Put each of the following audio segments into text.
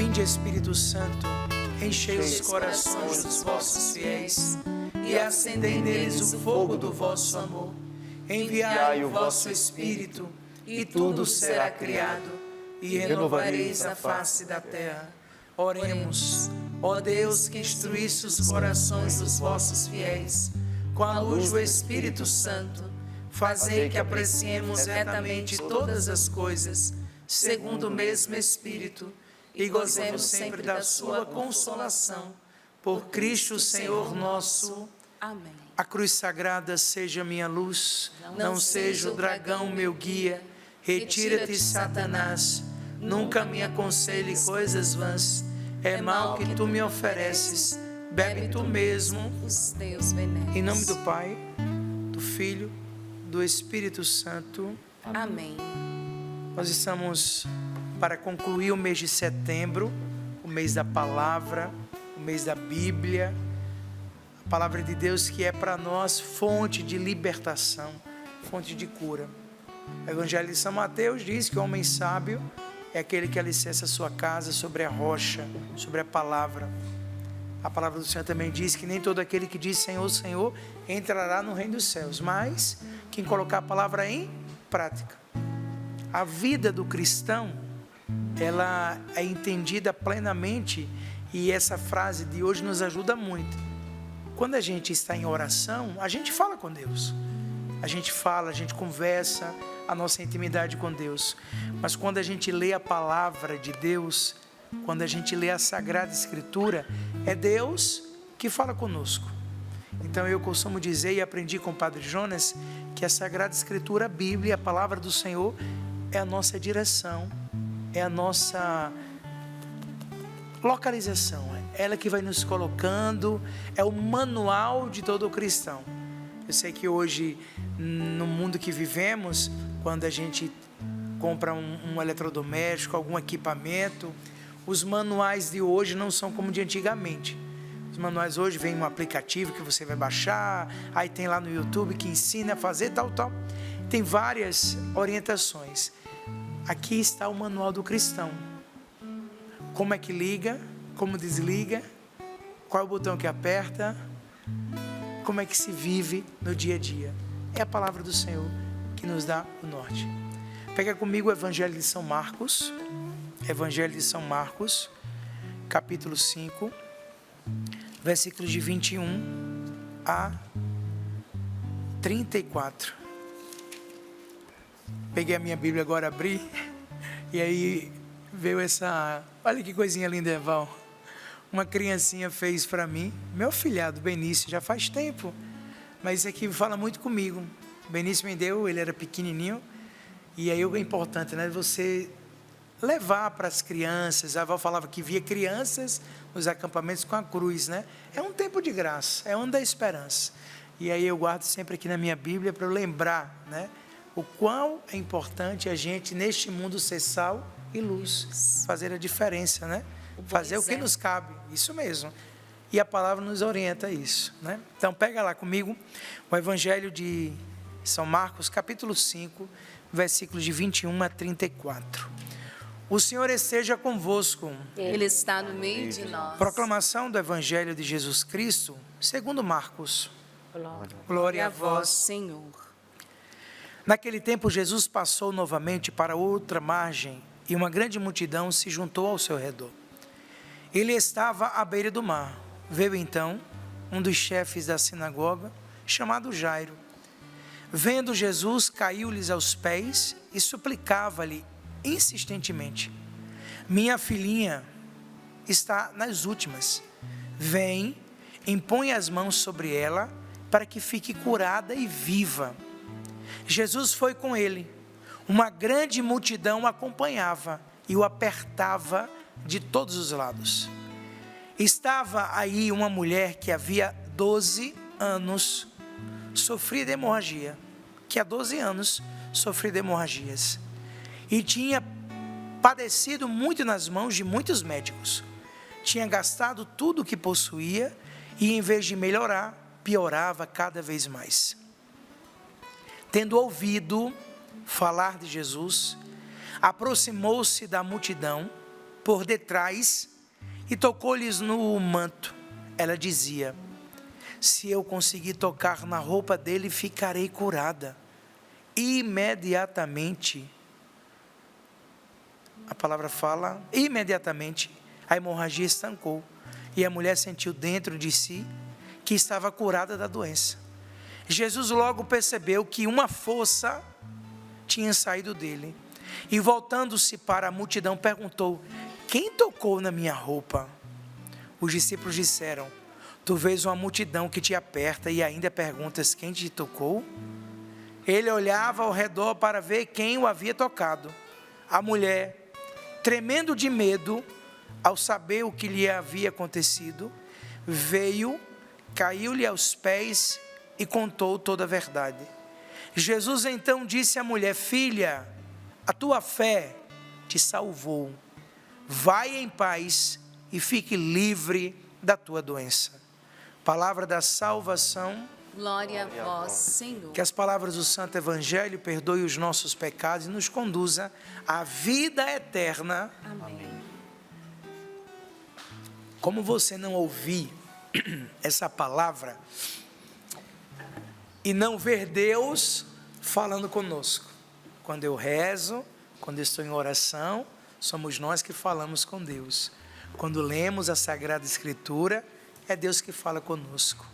Vinde, Espírito Santo, enchei os corações dos vossos fiéis e acendei neles o fogo do vosso amor. Enviai o vosso Espírito, e tudo será criado, e renovareis a face da terra. Oremos. Ó Deus, que instruísse os corações dos vossos fiéis com a luz do Espírito Santo, fazei que apreciemos retamente todas as coisas, segundo o mesmo Espírito, e gozemos sempre da sua consolação. Por Cristo Senhor nosso. Amém. A cruz sagrada seja minha luz, não seja o dragão meu guia. Retira-te, Satanás, nunca me aconselhe coisas vãs. É mal que tu me ofereces, bebe tu mesmo os teus venenos. Em nome do Pai, do Filho, do Espírito Santo. Amém. Nós estamos para concluir o mês de setembro, o mês da palavra, o mês da Bíblia, a palavra de Deus que é para nós fonte de libertação, fonte de cura. O Evangelho de São Mateus diz que o homem sábio é aquele que alicerça a sua casa sobre a rocha, sobre a palavra. A palavra do Senhor também diz que nem todo aquele que diz Senhor, Senhor, entrará no reino dos céus, mas quem colocar a palavra em prática. A vida do cristão, ela é entendida plenamente, e essa frase de hoje nos ajuda muito. Quando a gente está em oração, a gente fala com Deus. A gente fala, a gente conversa, a nossa intimidade com Deus. Mas quando a gente lê a palavra de Deus, quando a gente lê a Sagrada Escritura, é Deus que fala conosco. Então eu costumo dizer, e aprendi com o Padre Jonas, que a Sagrada Escritura, a Bíblia, a palavra do Senhor, é a nossa direção, é a nossa localização, é ela que vai nos colocando, é o manual de todo cristão. Eu sei que hoje, no mundo que vivemos, quando a gente compra um eletrodoméstico, algum equipamento, os manuais de hoje não são como de antigamente. Os manuais hoje vêm um aplicativo que você vai baixar, aí tem lá no YouTube que ensina a fazer tal. Tem várias orientações. Aqui está o manual do cristão. Como é que liga, como desliga, qual é o botão que aperta, como é que se vive no dia a dia. É a palavra do Senhor que nos dá o norte. Pega comigo o Evangelho de São Marcos. Evangelho de São Marcos, capítulo 5, versículos de 21 a 34. Peguei a minha Bíblia agora, abri, e aí veio essa... Olha que coisinha linda, Eval. Uma criancinha fez para mim, meu filhado Benício, já faz tempo, mas isso aqui fala muito comigo. Benício me deu, ele era pequenininho, e aí é importante, né, você levar para as crianças. A avó falava que via crianças nos acampamentos com a cruz, né? É um tempo de graça, é um ano da esperança. E aí eu guardo sempre aqui na minha Bíblia para eu lembrar, né, o quão é importante a gente neste mundo ser sal e luz, fazer a diferença, né? Fazer o que nos cabe, isso mesmo. E a palavra nos orienta a isso, né? Então pega lá comigo o Evangelho de São Marcos, capítulo 5, versículos de 21 a 34. O Senhor esteja convosco. Ele está no meio de nós. Proclamação do Evangelho de Jesus Cristo, segundo Marcos. Glória a vós, Senhor. Naquele tempo, Jesus passou novamente para outra margem e uma grande multidão se juntou ao seu redor. Ele estava à beira do mar. Veio então um dos chefes da sinagoga, chamado Jairo. Vendo Jesus, caiu-lhes aos pés e suplicava-lhe insistentemente: minha filhinha está nas últimas. Vem, impõe as mãos sobre ela para que fique curada e viva. Jesus foi com ele. Uma grande multidão o acompanhava e o apertava de todos os lados. Estava aí uma mulher que havia 12 anos sofria de hemorragia, que há 12 anos sofria de hemorragias, e tinha padecido muito nas mãos de muitos médicos. Tinha gastado tudo o que possuía e, em vez de melhorar, piorava cada vez mais. Tendo ouvido falar de Jesus, aproximou-se da multidão, por detrás e tocou-lhes no manto. Ela dizia: se eu conseguir tocar na roupa dele, ficarei curada. Imediatamente, a palavra fala, imediatamente a hemorragia estancou e a mulher sentiu dentro de si que estava curada da doença. Jesus logo percebeu que uma força tinha saído dele e, voltando-se para a multidão, perguntou: quem tocou na minha roupa? Os discípulos disseram: tu vês uma multidão que te aperta e ainda perguntas quem te tocou? Ele olhava ao redor para ver quem o havia tocado. A mulher, tremendo de medo, ao saber o que lhe havia acontecido, veio, caiu-lhe aos pés e contou toda a verdade. Jesus então disse à mulher: filha, a tua fé te salvou. Vai em paz e fique livre da tua doença. Palavra da salvação. Glória a vós, Senhor. Que as palavras do Santo Evangelho perdoem os nossos pecados e nos conduza à vida eterna. Amém. Como você não ouvir essa palavra e não ver Deus falando conosco? Quando eu rezo, quando eu estou em oração, somos nós que falamos com Deus. Quando lemos a Sagrada Escritura, é Deus que fala conosco.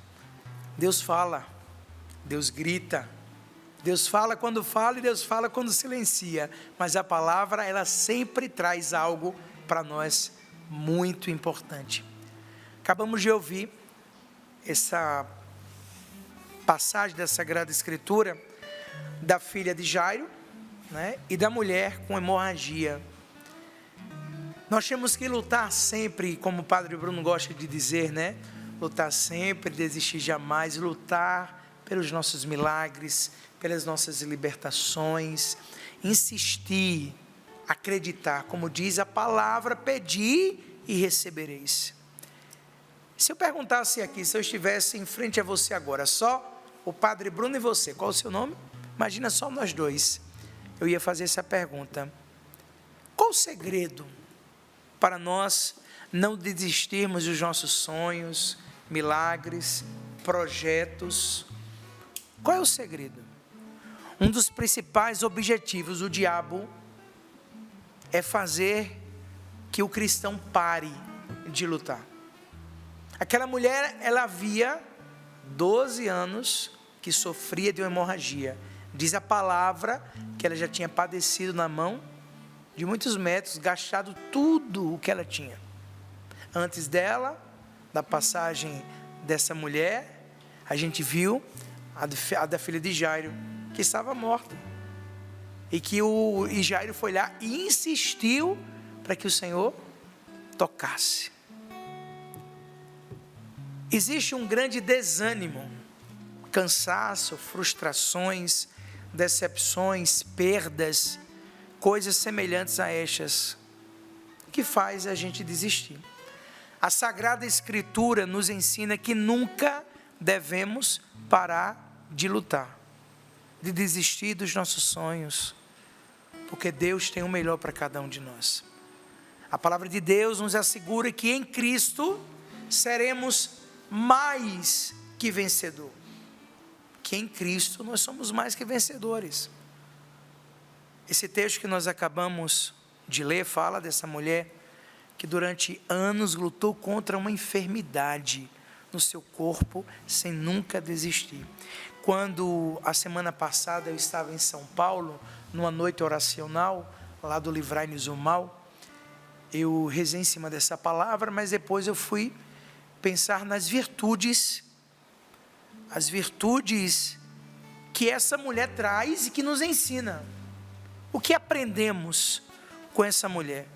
Deus fala, Deus grita, Deus fala quando fala e Deus fala quando silencia, mas a palavra, ela sempre traz algo para nós muito importante. Acabamos de ouvir essa passagem da Sagrada Escritura da filha de Jairo, né, e da mulher com hemorragia. Nós temos que lutar sempre, como o Padre Bruno gosta de dizer, né? Lutar sempre, desistir jamais, lutar pelos nossos milagres, pelas nossas libertações, insistir, acreditar, como diz a palavra, pedir e recebereis. Se eu perguntasse aqui, se eu estivesse em frente a você agora, só o Padre Bruno e você, qual o seu nome? Imagina só nós dois. Eu ia fazer essa pergunta: qual o segredo para nós não desistirmos dos nossos sonhos, milagres, projetos? Qual é o segredo? Um dos principais objetivos do diabo é fazer que o cristão pare de lutar. Aquela mulher, ela havia 12 anos que sofria de uma hemorragia. Diz a palavra que ela já tinha padecido na mão de muitos médicos, gastado tudo o que ela tinha. Antes dela, da passagem dessa mulher, a gente viu a da filha de Jairo, que estava morta. E Jairo foi lá e insistiu para que o Senhor tocasse. Existe um grande desânimo, cansaço, frustrações, decepções, perdas, coisas semelhantes a estas, que faz a gente desistir. A Sagrada Escritura nos ensina que nunca devemos parar de lutar, de desistir dos nossos sonhos, porque Deus tem o melhor para cada um de nós. A palavra de Deus nos assegura que em Cristo seremos mais que vencedor. Que em Cristo nós somos mais que vencedores. Esse texto que nós acabamos de ler fala dessa mulher que durante anos lutou contra uma enfermidade no seu corpo sem nunca desistir. Quando a semana passada eu estava em São Paulo, numa noite oracional, lá do Livrai-nos do Mal, eu rezei em cima dessa palavra, mas depois eu fui pensar nas virtudes, as virtudes que essa mulher traz e que nos ensina. O que aprendemos com essa mulher?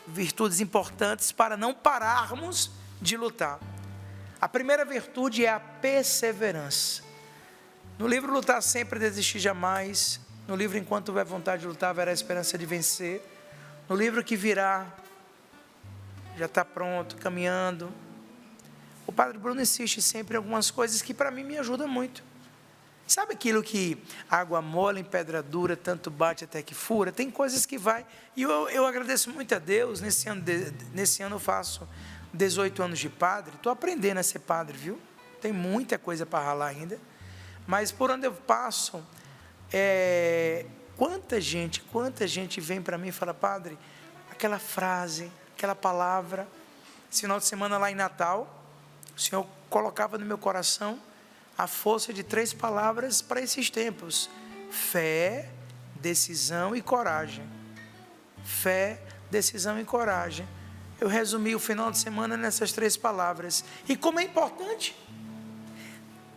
Virtudes importantes para não pararmos de lutar. A primeira virtude é a perseverança. No livro Lutar Sempre, Desistir Jamais, no livro Enquanto houver vontade de lutar, haverá esperança de vencer, no livro que virá, já está pronto, caminhando, o Padre Bruno insiste sempre em algumas coisas que para mim me ajudam muito. Sabe aquilo que água mole em pedra dura, tanto bate até que fura? Tem coisas que vai. E eu agradeço muito a Deus. Nesse ano eu faço 18 anos de padre. Estou aprendendo a ser padre, viu? Tem muita coisa para ralar ainda. Mas por onde eu passo, quanta gente vem para mim e fala: padre, aquela frase, aquela palavra. Esse final de semana lá em Natal, o Senhor colocava no meu coração a força de 3 palavras para esses tempos: fé, decisão e coragem. Fé, decisão e coragem. Eu resumi o final de semana nessas 3 palavras. E como é importante,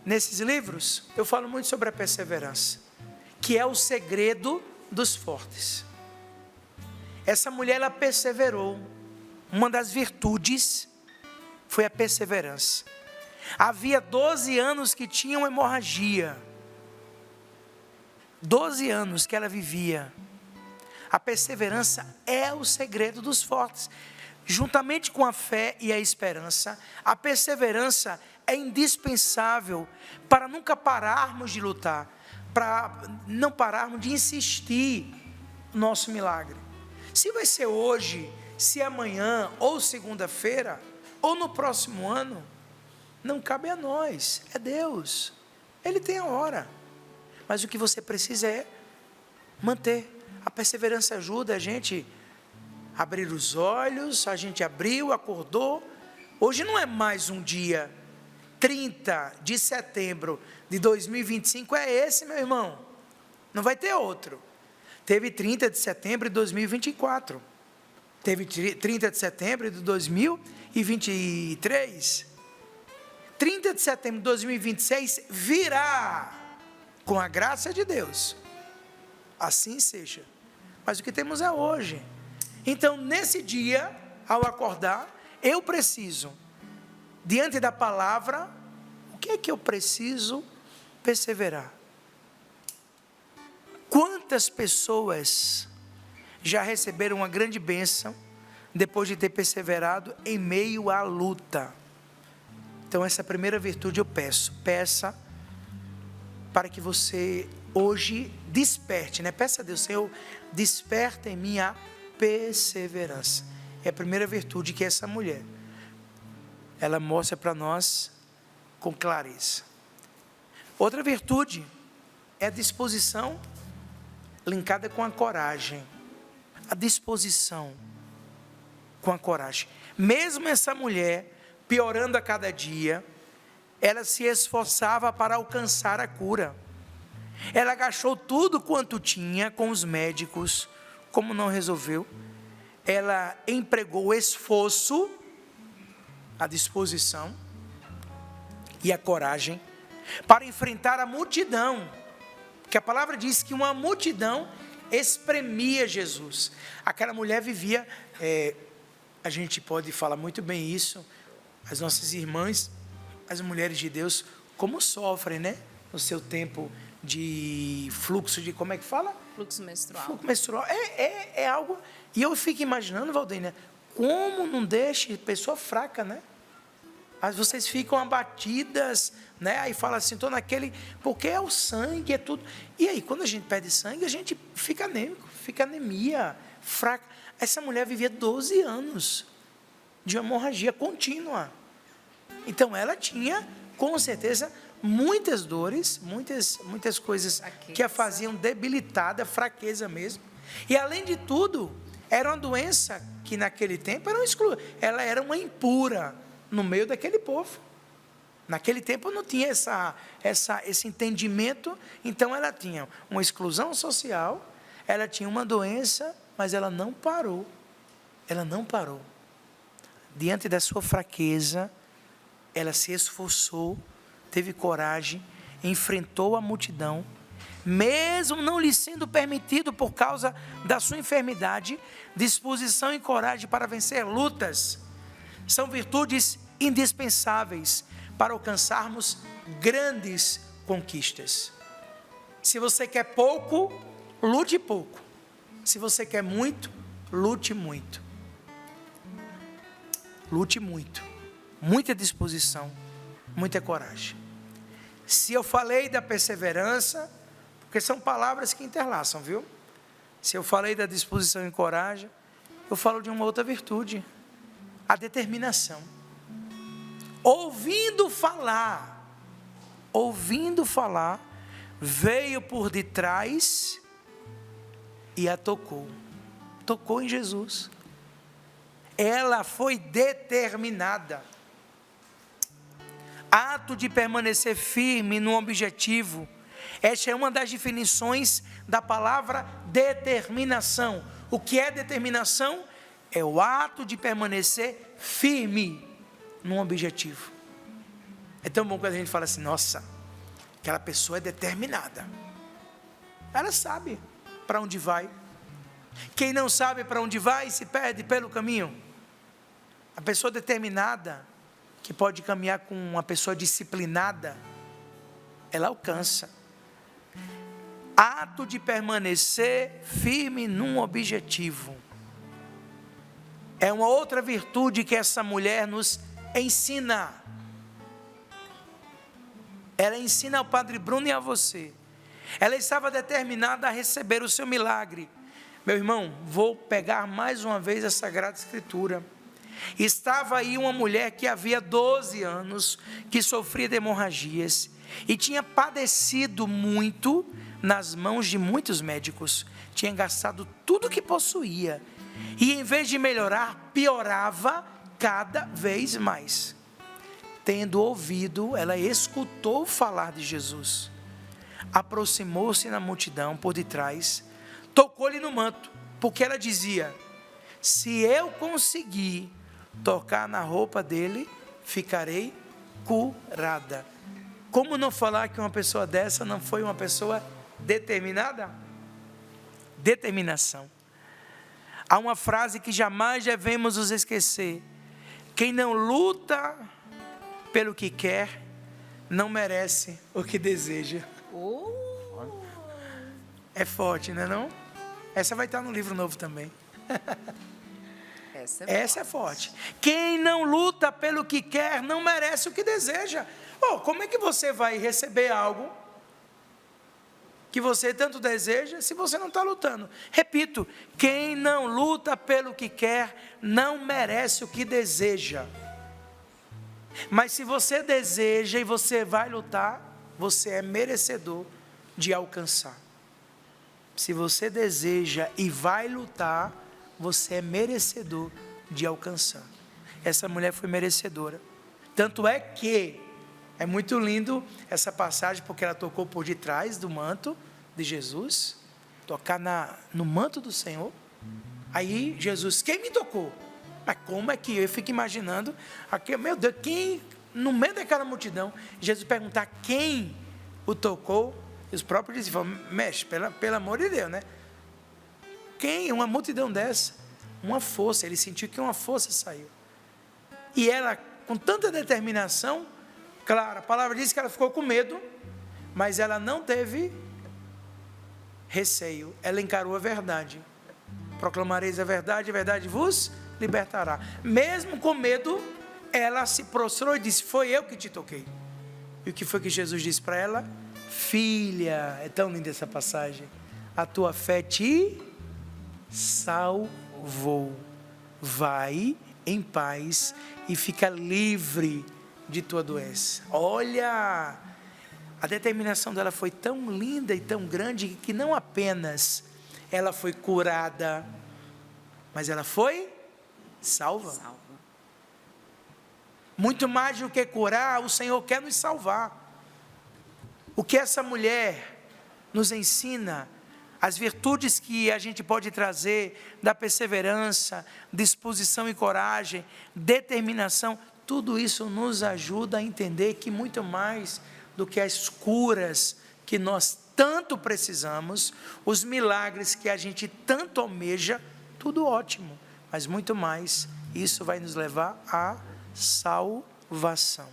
nesses livros, eu falo muito sobre a perseverança, que é o segredo dos fortes. Essa mulher, ela perseverou. Uma das virtudes foi a perseverança. Havia 12 anos que tinha uma hemorragia. 12 anos que ela vivia. A perseverança é o segredo dos fortes. Juntamente com a fé e a esperança, a perseverança é indispensável para nunca pararmos de lutar, para não pararmos de insistir no nosso milagre. Se vai ser hoje, se é amanhã, ou segunda-feira, ou no próximo ano, não cabe a nós, é Deus. Ele tem a hora. Mas o que você precisa é manter. A perseverança ajuda a gente a abrir os olhos, a gente abriu, acordou. Hoje não é mais um dia 30 de setembro de 2025, é esse, meu irmão. Não vai ter outro. Teve 30 de setembro de 2024. Teve 30 de setembro de 2023. 30 de setembro de 2026 virá, com a graça de Deus. Assim seja. Mas o que temos é hoje. Então, nesse dia, ao acordar, eu preciso, diante da palavra, o que é que eu preciso perseverar? Quantas pessoas já receberam uma grande bênção depois de ter perseverado em meio à luta? Então, essa primeira virtude eu peça para que você hoje desperte, né? Peça a Deus: Senhor, desperta em mim a perseverança. É a primeira virtude que essa mulher, ela mostra para nós com clareza. Outra virtude é a disposição, linkada com a coragem. A disposição com a coragem. Mesmo essa mulher piorando a cada dia, ela se esforçava para alcançar a cura. Ela gastou tudo quanto tinha com os médicos. Como não resolveu, ela empregou o esforço, a disposição e a coragem para enfrentar a multidão. Porque a palavra diz que uma multidão espremia Jesus. Aquela mulher vivia, a gente pode falar muito bem isso, as nossas irmãs, as mulheres de Deus, como sofrem, né? No seu tempo de fluxo de, como é que fala? Fluxo menstrual. Fluxo menstrual. É algo, e eu fico imaginando, Valdênia, como não deixe pessoa fraca, né? Mas vocês ficam abatidas, né? Aí fala assim, estou naquele, porque é o sangue, é tudo. E aí, quando a gente perde sangue, a gente fica anêmico, fica anemia, fraca. Essa mulher vivia 12 anos de hemorragia contínua. Então, ela tinha, com certeza, muitas dores, muitas coisas que a faziam debilitada, fraqueza mesmo. E, além de tudo, era uma doença que, naquele tempo, ela era uma impura no meio daquele povo. Naquele tempo não tinha esse entendimento, então ela tinha uma exclusão social, ela tinha uma doença, mas ela não parou. Ela não parou. Diante da sua fraqueza, ela se esforçou, teve coragem, enfrentou a multidão, mesmo não lhe sendo permitido por causa da sua enfermidade, disposição e coragem para vencer lutas. São virtudes indispensáveis para alcançarmos grandes conquistas. Se você quer pouco, lute pouco. Se você quer muito, lute muito. Lute muito. Muita disposição, muita coragem. Se eu falei da perseverança, porque são palavras que interlaçam, viu? Se eu falei da disposição e coragem, eu falo de uma outra virtude, a determinação. Ouvindo falar, veio por detrás e a tocou. Tocou em Jesus. Ela foi determinada. Ato de permanecer firme no objetivo. Esta é uma das definições da palavra determinação. O que é determinação? É o ato de permanecer firme num objetivo. É tão bom quando a gente fala assim, nossa, aquela pessoa é determinada. Ela sabe para onde vai. Quem não sabe para onde vai, se perde pelo caminho. A pessoa determinada, que pode caminhar com uma pessoa disciplinada, ela alcança. Ato de permanecer firme num objetivo. É uma outra virtude que essa mulher nos ensina. Ela ensina ao Padre Bruno e a você. Ela estava determinada a receber o seu milagre. Meu irmão, vou pegar mais uma vez a Sagrada Escritura. Estava aí uma mulher que havia 12 anos, que sofria de hemorragias, e tinha padecido muito nas mãos de muitos médicos. Tinha gastado tudo que possuía, e em vez de melhorar, piorava cada vez mais. Tendo ouvido, ela escutou falar de Jesus. Aproximou-se na multidão por detrás, tocou-lhe no manto, porque ela dizia: se eu conseguir tocar na roupa dele, ficarei curada. Como não falar que uma pessoa dessa não foi uma pessoa determinada? Determinação. Há uma frase que jamais devemos nos esquecer: quem não luta pelo que quer, não merece o que deseja. É forte, não é não? Essa vai estar no livro novo também. Essa é forte. Quem não luta pelo que quer, não merece o que deseja. Como é que você vai receber algo que você tanto deseja, se você não está lutando? Repito, quem não luta pelo que quer, não merece o que deseja. Mas se você deseja e você vai lutar, você é merecedor de alcançar. Se você deseja e vai lutar, você é merecedor de alcançar. Essa mulher foi merecedora. Tanto é que é muito lindo essa passagem, porque ela tocou por detrás do manto de Jesus, tocar no manto do Senhor. Aí Jesus: quem me tocou? Mas como é que eu fico imaginando, aqui, meu Deus, quem, no meio daquela multidão, Jesus perguntar quem o tocou, e os próprios discípulos falam: mestre, pelo amor de Deus, né? Quem? Uma multidão dessa? Uma força, ele sentiu que uma força saiu. E ela, com tanta determinação, claro, a palavra diz que ela ficou com medo, mas ela não teve receio, ela encarou a verdade. Proclamareis a verdade vos libertará. Mesmo com medo, ela se prostrou e disse: foi eu que te toquei. E o que foi que Jesus disse para ela? Filha, é tão linda essa passagem, a tua fé te salvou. Vai em paz e fica livre de tua doença. Olha, a determinação dela foi tão linda e tão grande que não apenas ela foi curada, mas ela foi salva. Muito mais do que curar, o Senhor quer nos salvar. O que essa mulher nos ensina, as virtudes que a gente pode trazer da perseverança, disposição e coragem, determinação, tudo isso nos ajuda a entender que muito mais do que as curas que nós tanto precisamos, os milagres que a gente tanto almeja, tudo ótimo, mas muito mais, isso vai nos levar à salvação.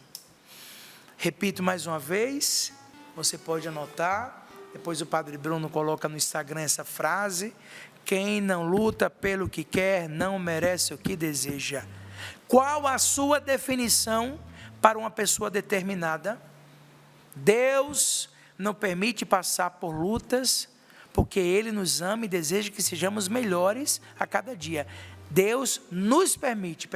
Repito mais uma vez, você pode anotar, depois o Padre Bruno coloca no Instagram essa frase: quem não luta pelo que quer, não merece o que deseja. Qual a sua definição para uma pessoa determinada? Deus não permite passar por lutas, porque Ele nos ama e deseja que sejamos melhores a cada dia. Deus nos permite,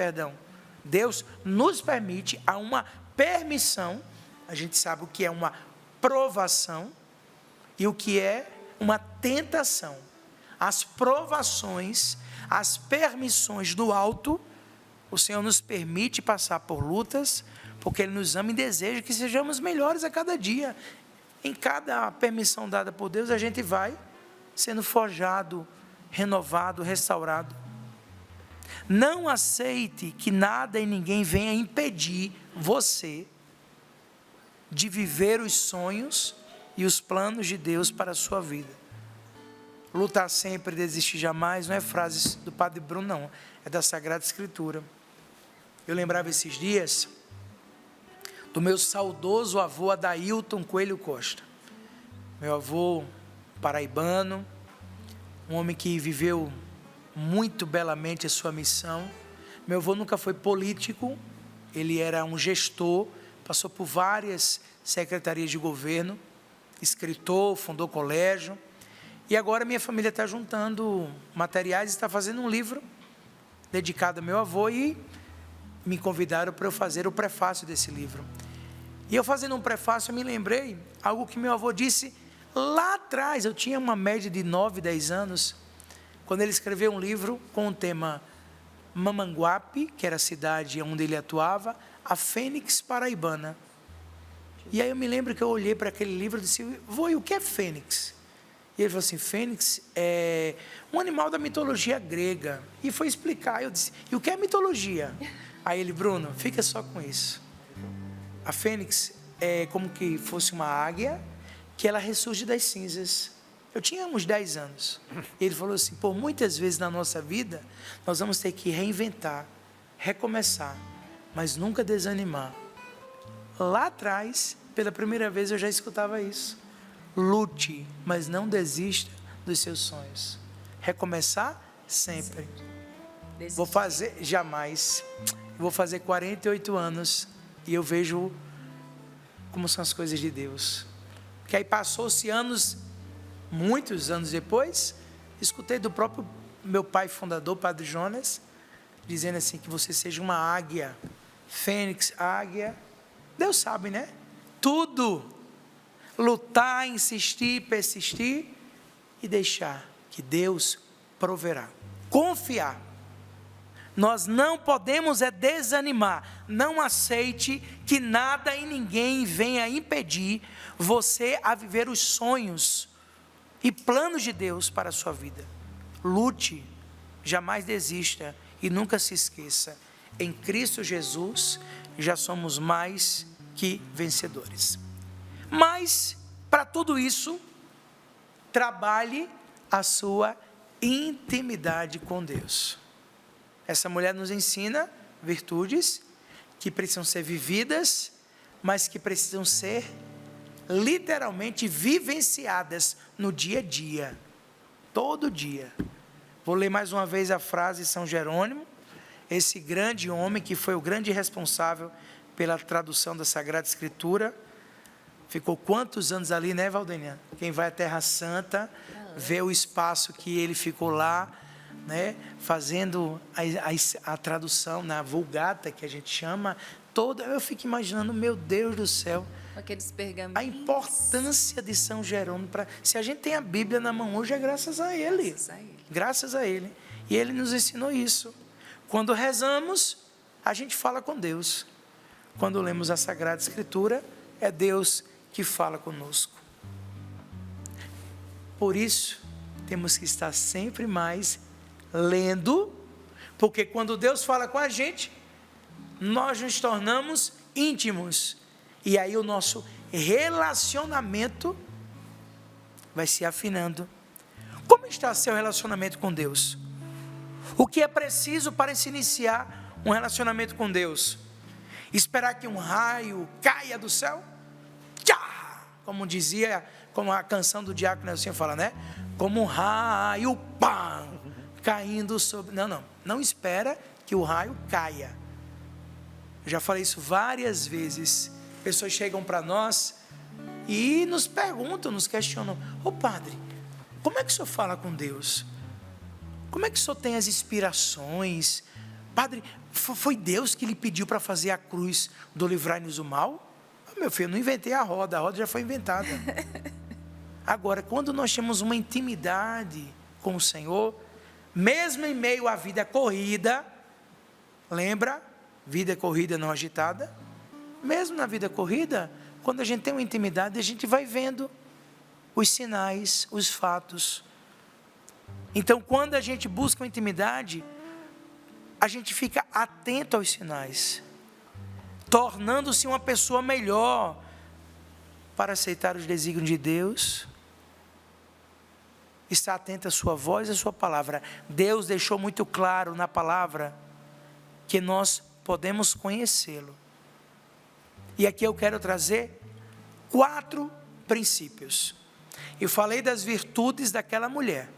há uma permissão, a gente sabe o que é uma provação e o que é uma tentação. As provações, as permissões do alto, o Senhor nos permite passar por lutas, porque Ele nos ama e deseja que sejamos melhores a cada dia. Em cada permissão dada por Deus, a gente vai sendo forjado, renovado, restaurado. Não aceite que nada e ninguém venha impedir você de viver os sonhos e os planos de Deus para a sua vida. Lutar sempre, desistir jamais, não é frase do Padre Bruno, não. É da Sagrada Escritura. Eu lembrava esses dias do meu saudoso avô Adailton Coelho Costa. Meu avô paraibano, um homem que viveu muito belamente a sua missão. Meu avô nunca foi político, ele era um gestor, passou por várias secretarias de governo, escritor, fundou colégio, e agora minha família está juntando materiais, está fazendo um livro dedicado ao meu avô, e me convidaram para eu fazer o prefácio desse livro. E eu fazendo um prefácio, eu me lembrei algo que meu avô disse lá atrás. Eu tinha uma média de 9, 10 anos, quando ele escreveu um livro com o tema Mamanguape, que era a cidade onde ele atuava, a Fênix Paraibana. E aí eu me lembro que eu olhei para aquele livro e disse: vô, e o que é Fênix? E ele falou assim: Fênix é um animal da mitologia grega. E foi explicar. Eu disse: e o que é mitologia? Aí ele: Bruno, fica só com isso. A Fênix é como que fosse uma águia, que ela ressurge das cinzas. Eu tinha uns 10 anos. E ele falou assim: por muitas vezes na nossa vida, nós vamos ter que reinventar, recomeçar, mas nunca desanimar. Lá atrás, pela primeira vez, eu já escutava isso. Lute, mas não desista dos seus sonhos. Recomeçar sempre. Vou fazer, jamais. Vou fazer 48 anos e eu vejo como são as coisas de Deus. Que aí passou-se anos, muitos anos depois, escutei do próprio meu pai fundador, Padre Jonas, dizendo assim: que você seja uma águia, fênix, águia. Deus sabe, né? Tudo. Lutar, insistir, persistir e deixar que Deus proverá. Confiar. Nós não podemos desanimar. Não aceite que nada e ninguém venha impedir você a viver os sonhos e planos de Deus para a sua vida. Lute, jamais desista e nunca se esqueça: em Cristo Jesus já somos mais que vencedores. Mas, para tudo isso, trabalhe a sua intimidade com Deus. Essa mulher nos ensina virtudes que precisam ser vividas, mas que precisam ser literalmente vivenciadas no dia a dia, todo dia. Vou ler mais uma vez a frase de São Jerônimo, esse grande homem que foi o grande responsável pela tradução da Sagrada Escritura. Ficou quantos anos ali, né, Valdênia? Quem vai à Terra Santa, vê o espaço que ele ficou lá, né, fazendo a tradução na Vulgata, que a gente chama, toda. Eu fico imaginando, meu Deus do céu, aqueles pergaminhos, a importância de São Jerônimo. Se a gente tem a Bíblia na mão hoje, é graças a ele. Graças a ele. Graças a ele. E ele nos ensinou isso. Quando rezamos, a gente fala com Deus. Quando lemos a Sagrada Escritura, é Deus que fala conosco. Por isso, temos que estar sempre mais lendo, porque quando Deus fala com a gente, nós nos tornamos íntimos, e aí o nosso relacionamento vai se afinando. Como está seu relacionamento com Deus? O que é preciso para se iniciar um relacionamento com Deus? Esperar que um raio caia do céu? Como dizia, como a canção do Diácono Nelson fala, né? Como um raio, pá, caindo sobre... Não espera que o raio caia. Eu já falei isso várias vezes. Pessoas chegam para nós, e nos perguntam, nos questionam: ô padre, como é que o senhor fala com Deus? Como é que o senhor tem as inspirações? Padre, foi Deus que lhe pediu para fazer a cruz do livrai-nos do mal? Meu filho, eu não inventei a roda já foi inventada. Agora, quando nós temos uma intimidade com o Senhor, mesmo em meio à vida corrida, lembra? Vida corrida, não agitada. Mesmo na vida corrida, quando a gente tem uma intimidade, a gente vai vendo os sinais, os fatos. Então, quando a gente busca uma intimidade, a gente fica atento aos sinais, tornando-se uma pessoa melhor para aceitar os desígnios de Deus. Está atento à sua voz e à sua palavra. Deus deixou muito claro na palavra que nós podemos conhecê-lo. E aqui eu quero trazer 4 princípios. Eu falei das virtudes daquela mulher.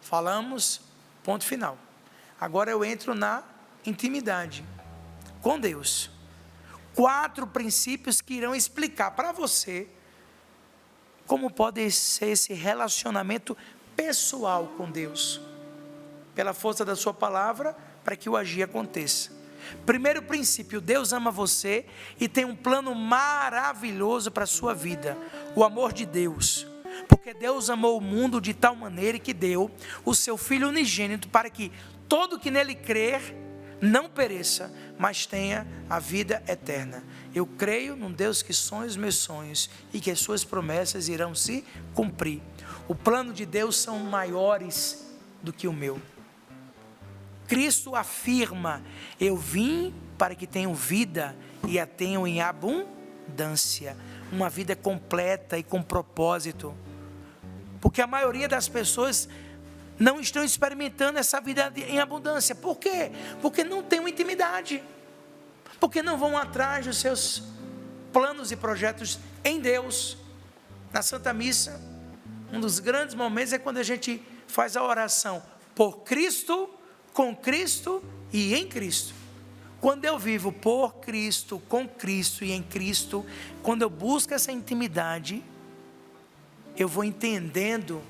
Falamos, ponto final. Agora eu entro na intimidade com Deus. 4 princípios que irão explicar para você como pode ser esse relacionamento pessoal com Deus, pela força da sua palavra, para que o agir aconteça. Primeiro princípio: Deus ama você e tem um plano maravilhoso para a sua vida, o amor de Deus. Porque Deus amou o mundo de tal maneira que deu o seu Filho unigênito, para que todo que nele crer não pereça, mas tenha a vida eterna. Eu creio num Deus que sonha os meus sonhos e que as suas promessas irão se cumprir. O plano de Deus são maiores do que o meu. Cristo afirma: eu vim para que tenham vida e a tenham em abundância. Uma vida completa e com propósito. Porque a maioria das pessoas não estão experimentando essa vida em abundância. Por quê? Porque não tem uma intimidade. Porque não vão atrás dos seus planos e projetos em Deus. Na Santa Missa, um dos grandes momentos é quando a gente faz a oração por Cristo, com Cristo e em Cristo. Quando eu vivo por Cristo, com Cristo e em Cristo, quando eu busco essa intimidade, eu vou entendendo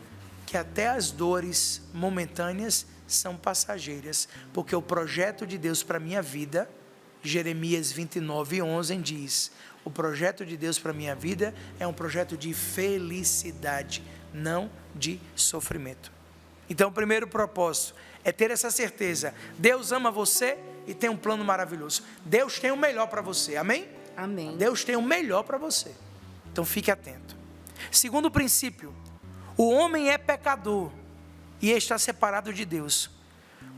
que até as dores momentâneas são passageiras, porque o projeto de Deus para a minha vida, Jeremias 29:11 diz: o projeto de Deus para a minha vida é um projeto de felicidade, não de sofrimento. Então o primeiro propósito é ter essa certeza: Deus ama você e tem um plano maravilhoso. Deus tem o melhor para você, amém? Amém. Deus tem o melhor para você, então fique atento. Segundo princípio: o homem é pecador e está separado de Deus.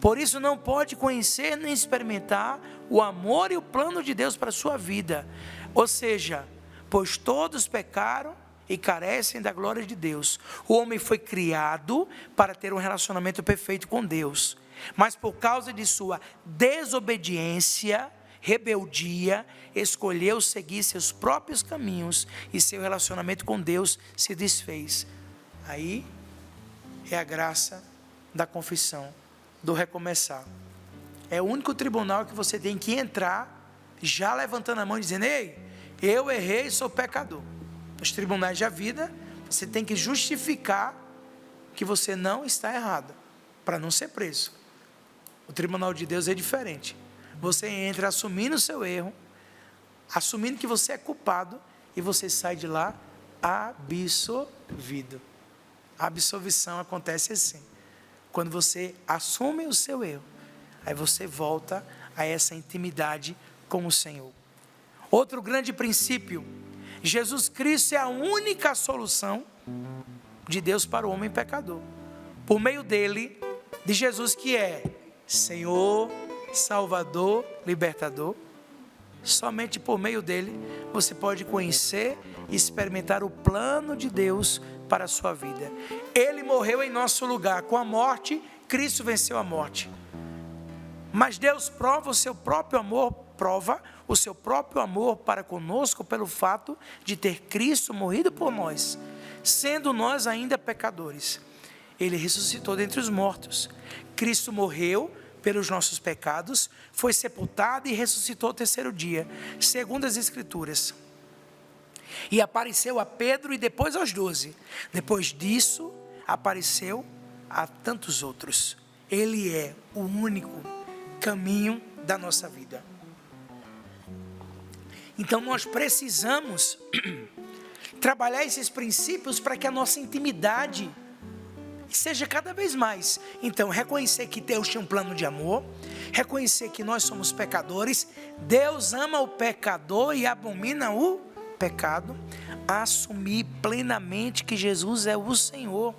Por isso não pode conhecer nem experimentar o amor e o plano de Deus para a sua vida. Ou seja, pois todos pecaram e carecem da glória de Deus. O homem foi criado para ter um relacionamento perfeito com Deus. Mas por causa de sua desobediência, rebeldia, escolheu seguir seus próprios caminhos e seu relacionamento com Deus se desfez. Aí é a graça da confissão, do recomeçar. É o único tribunal que você tem que entrar já levantando a mão e dizendo: ei, eu errei e sou pecador. Nos tribunais da vida, você tem que justificar que você não está errado, para não ser preso. O tribunal de Deus é diferente. Você entra assumindo o seu erro, assumindo que você é culpado, e você sai de lá absolvido. A absolvição acontece assim: quando você assume o seu erro, aí você volta a essa intimidade com o Senhor. Outro grande princípio: Jesus Cristo é a única solução de Deus para o homem pecador. Por meio dele, de Jesus, que é Senhor, Salvador, Libertador, somente por meio dele você pode conhecer e experimentar o plano de Deus para a sua vida. Ele morreu em nosso lugar. Com a morte, Cristo venceu a morte. Mas Deus prova o seu próprio amor para conosco pelo fato de ter Cristo morrido por nós, sendo nós ainda pecadores. Ele ressuscitou dentre os mortos. Cristo morreu pelos nossos pecados, foi sepultado e ressuscitou ao terceiro dia, segundo as Escrituras. E apareceu a Pedro e depois aos 12. Depois disso, apareceu a tantos outros. Ele é o único caminho da nossa vida. Então nós precisamos trabalhar esses princípios para que a nossa intimidade seja cada vez mais. Então, reconhecer que Deus tinha um plano de amor, reconhecer que nós somos pecadores, Deus ama o pecador e abomina o pecado, assumir plenamente que Jesus é o Senhor.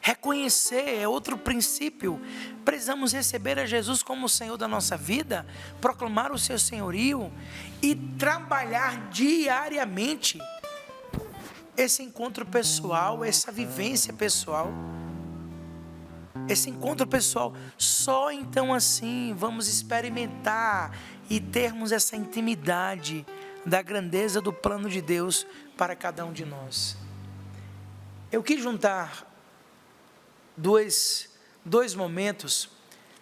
Reconhecer é outro princípio. Precisamos receber a Jesus como o Senhor da nossa vida, proclamar o seu senhorio e trabalhar diariamente esse encontro pessoal, essa vivência pessoal. Esse encontro pessoal, só então assim vamos experimentar e termos essa intimidade da grandeza do plano de Deus para cada um de nós. Eu quis juntar dois momentos,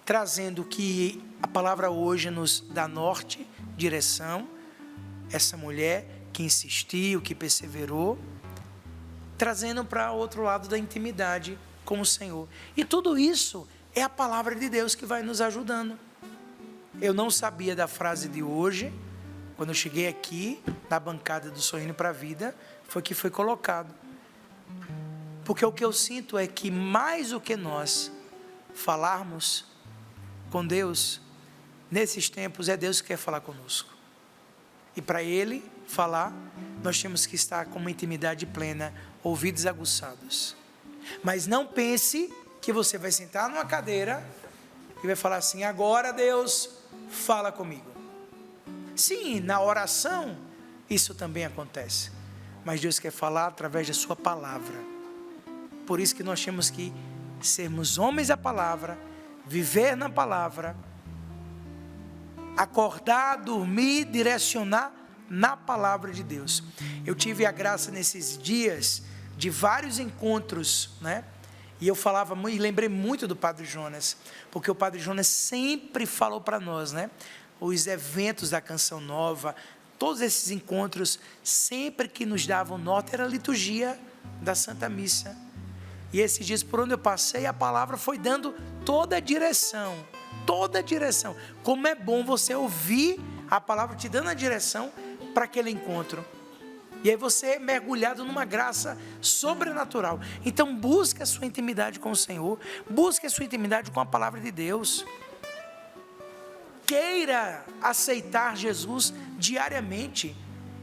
trazendo que a palavra hoje nos dá norte, direção, essa mulher que insistiu, que perseverou, trazendo para outro lado da intimidade com o Senhor. E tudo isso é a palavra de Deus que vai nos ajudando. Eu não sabia da frase de hoje, quando eu cheguei aqui, na bancada do Sorrindo para a Vida, foi que foi colocado. Porque o que eu sinto é que mais do que nós falarmos com Deus, nesses tempos é Deus que quer falar conosco. E para Ele falar, nós temos que estar com uma intimidade plena, ouvidos aguçados. Mas não pense que você vai sentar numa cadeira e vai falar assim: agora Deus, fala comigo. Sim, na oração isso também acontece. Mas Deus quer falar através da sua palavra. Por isso que nós temos que sermos homens da palavra, viver na palavra, acordar, dormir, direcionar na palavra de Deus. Eu tive a graça nesses dias de vários encontros, né? E eu falava muito, e lembrei muito do Padre Jonas, porque o Padre Jonas sempre falou para nós, né? Os eventos da Canção Nova, todos esses encontros, sempre que nos davam norte, era a liturgia da Santa Missa. E esses dias, por onde eu passei, a palavra foi dando toda a direção. Toda a direção. Como é bom você ouvir a palavra te dando a direção para aquele encontro. E aí você é mergulhado numa graça sobrenatural. Então busque a sua intimidade com o Senhor. Busque a sua intimidade com a palavra de Deus. Queira aceitar Jesus diariamente.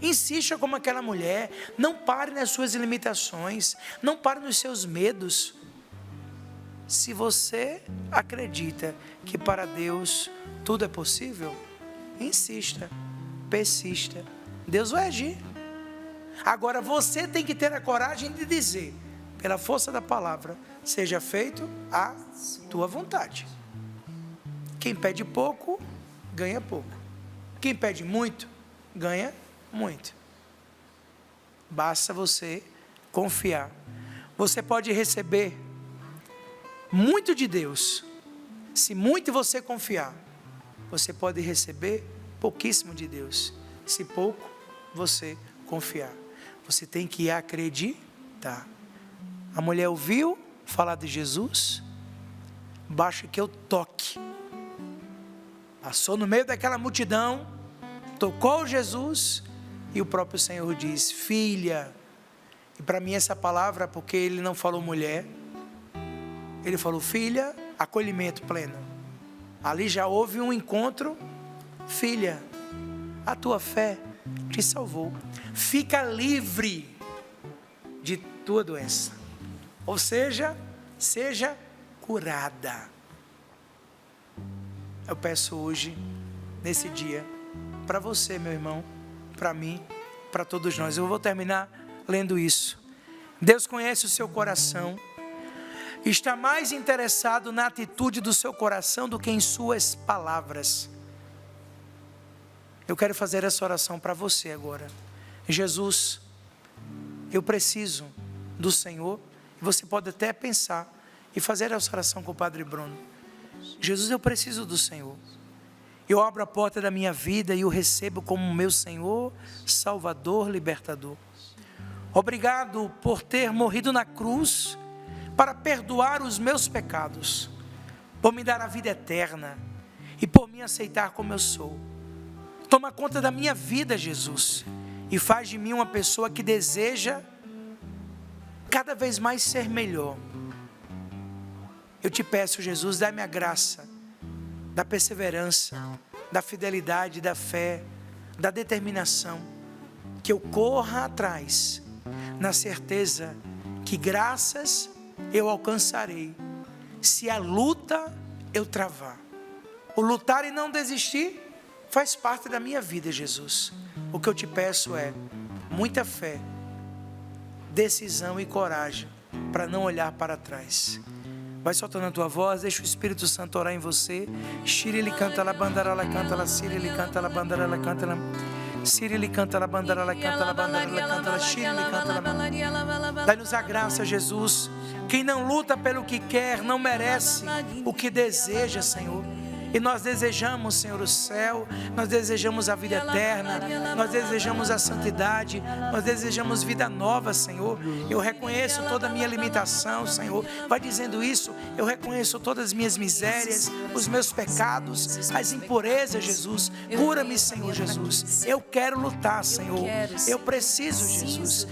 Insista como aquela mulher. Não pare nas suas limitações. Não pare nos seus medos. Se você acredita que para Deus tudo é possível, insista, persista. Deus vai agir. Agora você tem que ter a coragem de dizer, pela força da palavra, seja feito a tua vontade. Quem pede pouco, ganha pouco. Quem pede muito, ganha muito. Basta você confiar. Você pode receber muito de Deus. Se muito você confiar, você pode receber pouquíssimo de Deus. Se pouco você confiar, você tem que acreditar. A mulher ouviu falar de Jesus, basta que eu toque. Passou no meio daquela multidão, tocou Jesus e o próprio Senhor diz: filha. E para mim essa palavra, porque ele não falou mulher, ele falou filha, acolhimento pleno. Ali já houve um encontro. Filha, a tua fé te salvou. Fica livre de tua doença. Ou seja, seja curada. Eu peço hoje, nesse dia, para você, meu irmão, para mim, para todos nós. Eu vou terminar lendo isso. Deus conhece o seu coração. Está mais interessado na atitude do seu coração do que em suas palavras. Eu quero fazer essa oração para você agora. Jesus, eu preciso do Senhor. E você pode até pensar e fazer essa oração com o Padre Bruno. Jesus, eu preciso do Senhor. Eu abro a porta da minha vida e o recebo como meu Senhor, Salvador, Libertador. Obrigado por ter morrido na cruz para perdoar os meus pecados, por me dar a vida eterna e por me aceitar como eu sou. Toma conta da minha vida, Jesus, e faz de mim uma pessoa que deseja cada vez mais ser melhor. Eu te peço, Jesus, dá-me a graça da perseverança, da fidelidade, da fé, da determinação, que eu corra atrás, na certeza que graças eu alcançarei, se a luta eu travar. O lutar e não desistir faz parte da minha vida, Jesus. O que eu te peço é muita fé, decisão e coragem para não olhar para trás. Vai soltando a tua voz, deixa o Espírito Santo orar em você. Shiri ele canta la bandara la canta la siri ele canta la bandara la canta la siri ele canta la bandara la canta la bandara la canta la shiri ele canta la. Dai-nos a graça, Jesus. Quem não luta pelo que quer não merece o que deseja, Senhor. E nós desejamos, Senhor, o céu, nós desejamos a vida eterna, nós desejamos a santidade, nós desejamos vida nova, Senhor. Eu reconheço toda a minha limitação, Senhor. Vai dizendo isso, eu reconheço todas as minhas misérias, os meus pecados, as impurezas, Jesus. Cura-me, Senhor Jesus. Eu quero lutar, Senhor. Eu preciso, Jesus.